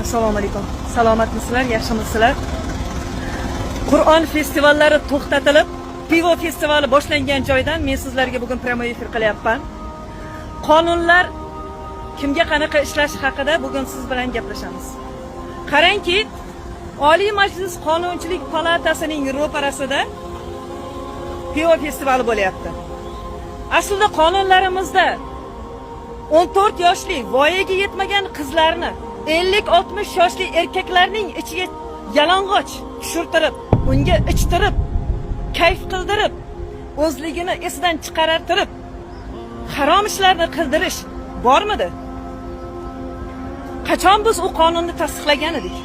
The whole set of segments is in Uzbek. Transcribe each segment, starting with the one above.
Assalomu alaykum. Salomatmisizlar, yaxshimisizlar? Qur'on festivallari to'xtatilib, pivo festivali boshlangan joydan men sizlarga bugun prямой efir qilyapman. Qonunlar kimga qanaqa ishlash haqida bugun siz bilan gaplashamiz. Qarangki, Oliy Majlis Qonunchilik palatasining ro'parasida pivo festivali bo'lyapti. Aslida qonunlarimizda 14 yoshli voyaga yetmagan qizlarni 50-60 yoshli erkaklarning ichiga yalang'och tushirtirib, unga ichtirib, kayf qildirib, o'zligini esidan chiqartirib, harom ishlarni qildirish bormidi? Qachon biz u qonunni tasdiqlagan edik?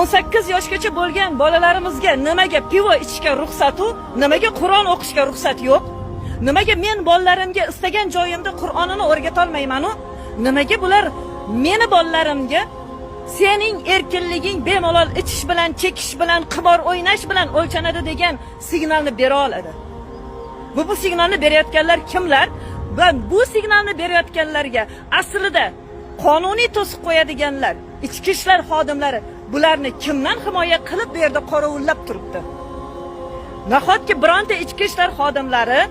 18 yoshgacha bo'lgan bolalarimizga nimaga pivo ichishga ruxsat u, nimaga Qur'on o'qishga ruxsat yo'q? Nimaga men bolalarimga istagan joyimda Qur'onini o'rgata olmayman u? Nimaga bular meni bolalarimga sening erkinliging bemalol ichish bilan, chekish bilan, qimor o'ynash bilan o'lchanadi degan signalni bera oladi? Bu signalni berayotganlar kimlar? Va bu signalni berayotganlarga aslida qonuniy to'siq qo'yadiganlar, ichki ishlar xodimlari bularni kimdan himoya qilib bu yerda qorovullab turibdi? Nahotki bironta ichki ishlar xodimlari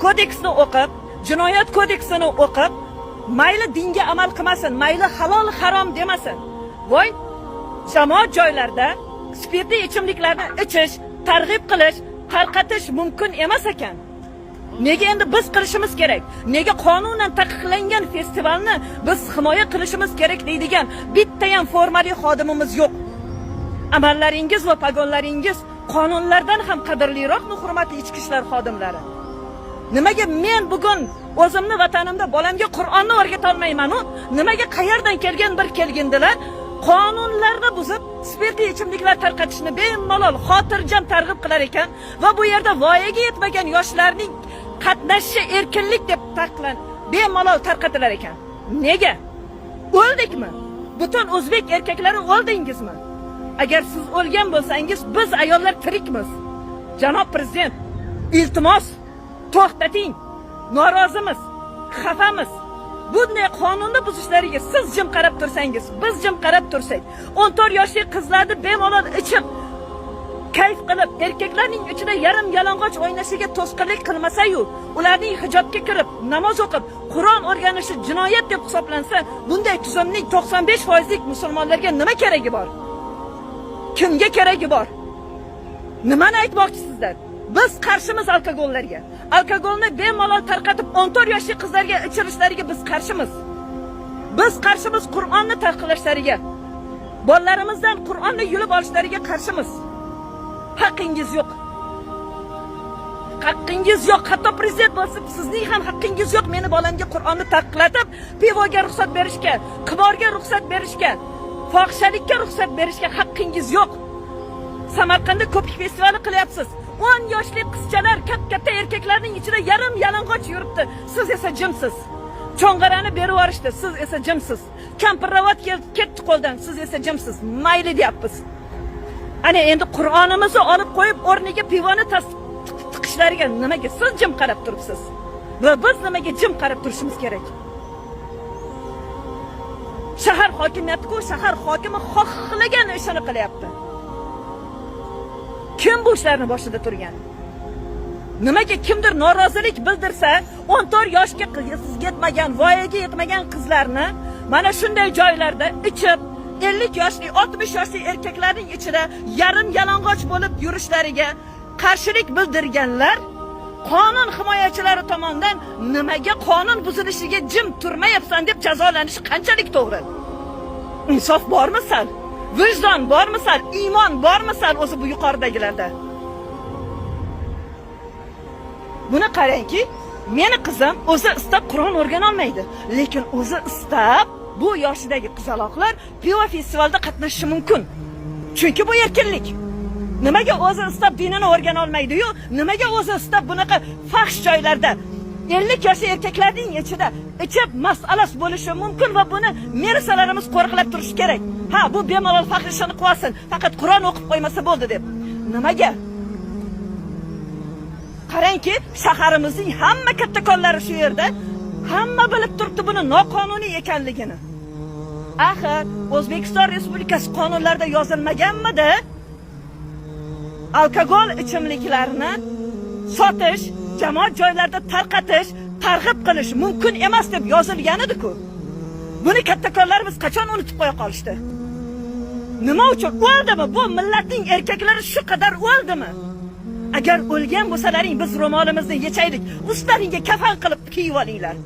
kodeksni o'qib, jinoyat kodeksini o'qib, mayli dinga amal qilmasin, mayli halol harom demasin. Voy, jamoat joylarda spirtli ichimliklarni ichish, targ'ib qilish, tarqatish mumkin emas ekan. Nega endi biz qilishimiz kerak? Nega qonunan taqiqlangan festivalni biz himoya qilishimiz kerak deydigan bitta ham formali xodimimiz yo'q? Amallaringiz va pagonlaringiz qonunlardan ham qadrliroqmi, hurmatli ichki ishlar xodimlari? Nimaga men bugun o'zimni vatanimda bolamga Qur'onni o'rgata olmayman-u? Nimaga qayerdan kelgan bir kelgindilar qonunlarni buzib, spirtli ichimliklar tarqatishni bemalol xotirjam targ'ib qilar ekan va bu yerda voyaga yetmagan yoshlarning qatnashishi erkinlik deb taqiqlan, bemalol tarqatilar ekan. Nega? O'ldikmi? Butun o'zbek erkaklari o'ldingizmi? Agar siz o'lgan bo'lsangiz, biz ayollar tirikmiz. Janob prezident, iltimos, to'xtating. Norozimiz, xafamiz. Bunday qonunni buzishlariga siz jim qarab tursangiz, biz jim qarab tursak, 14 yoshli qizlarni bemalol ichib, kayf qilib, erkaklarning ichida yarim yalang'och o'ynashiga to'sqinlik qilmasa-yu, ularning hijobga kirib, namoz o'qib, Qur'on o'rganishi jinoyat deb hisoblansa, bunday tuzumning 95% musulmonlarga nima keragi bor? Kimga keragi bor? Nimani aytmoqchisizlar? Biz qarshimiz alkogollarga. Alkogolni bemalol tarqatib 14 yoshli qizlarga ichirishlariga biz qarshimiz. Biz qarshimiz Qur'onni taqiqlashlariga. Bolalarimizdan Qur'onni yulib olishlariga qarshimiz. Haqqingiz yo'q. Haqqingiz yo'q. Hatto prezident bo'lsa, sizning ham haqqingiz yo'q meni bolamga Qur'onni taqiqlatib, pivoga ruxsat berishga, qimorga ruxsat berishga, fohishalikka ruxsat berishga haqqingiz yo'q. Samarqandda ko'pik festivali qilyapsiz. 10 yoshli qizchalar katta erkaklarning ichida yarim yalang'och yuribdi. Siz esa jimsiz. Cho'ng'arani berib yuborishdi, siz esa jimsiz. Kampirravat ketdi qo'ldan, siz esa jimsiz. Mayli deyapmiz. Ana endi Qur'onimizni olib qo'yib, o'rniga pivoni tiqishlariga nimaga siz jim qarab turibsiz? Va biz nimaga jim qarab turishimiz kerak? Shahar hokimiyati-ku, shahar hokimi xohlagan ishini qilyapti. Kim bu ishlarni boshida turgan? Nimaga kimdir norozilik bildirsa, 14 yoshga yetmagan, voyaga yetmagan qizlarni mana shunday joylarda ichib, 50 yoshli, 60 yoshli erkaklarning ichida yarim yalang'och bo'lib yurishlariga qarshilik bildirganlar qonun himoyachilari tomonidan nimaga qonun buzilishiga jim turmayapsan deb jazolanishi qanchalik to'g'ri? Insof bormi sal? Vijdon bormi sal? Iymon bormi sal o'zi bu yuqoridagilarda? Buni qarangki, meni qizim o'zi istab Qur'on o'rgana olmaydi, lekin o'zi istab bu yoshidagi qizaloqlar pivo festivalida qatnashishi mumkin. Chunki bu erkinlik. Nimaga o'zi istab dinini o'rgana olmaydi-yu, nimaga o'zi istab bunaqa fahsh joylarda 50 yoshli erkaklarning ichida ichib mas'alas bo'lishi mumkin va buni merisalarimiz qo'riqlab turishi kerak. Ha, bu bemalol faxrishini qilsin, faqat Qur'on o'qib qo'ymasa bo'ldi deb. Nimaga? Qarangki, shaharimizning hamma kattakonlari shu yerda Hamma bilib turibdi buni noqonuniy ekanligini. Axir O'zbekiston Respublikasi qonunlarida yozilmaganmidi? Alkogol ichimliklarni sotish, jamoat joylarida tarqatish, targ'ib qilish mumkin emas deb yozilgan edi-ku. Buni kattakonlarimiz qachon unutib qo'ya qolishdi? Nima uchun o'ldimi? Bu millatning erkaklari shu qadar o'ldimi? Agar o'lgan bo'lsalaring biz ro'molimizni yechaylik, ustlaringga kafan qilib kiyib olinglar.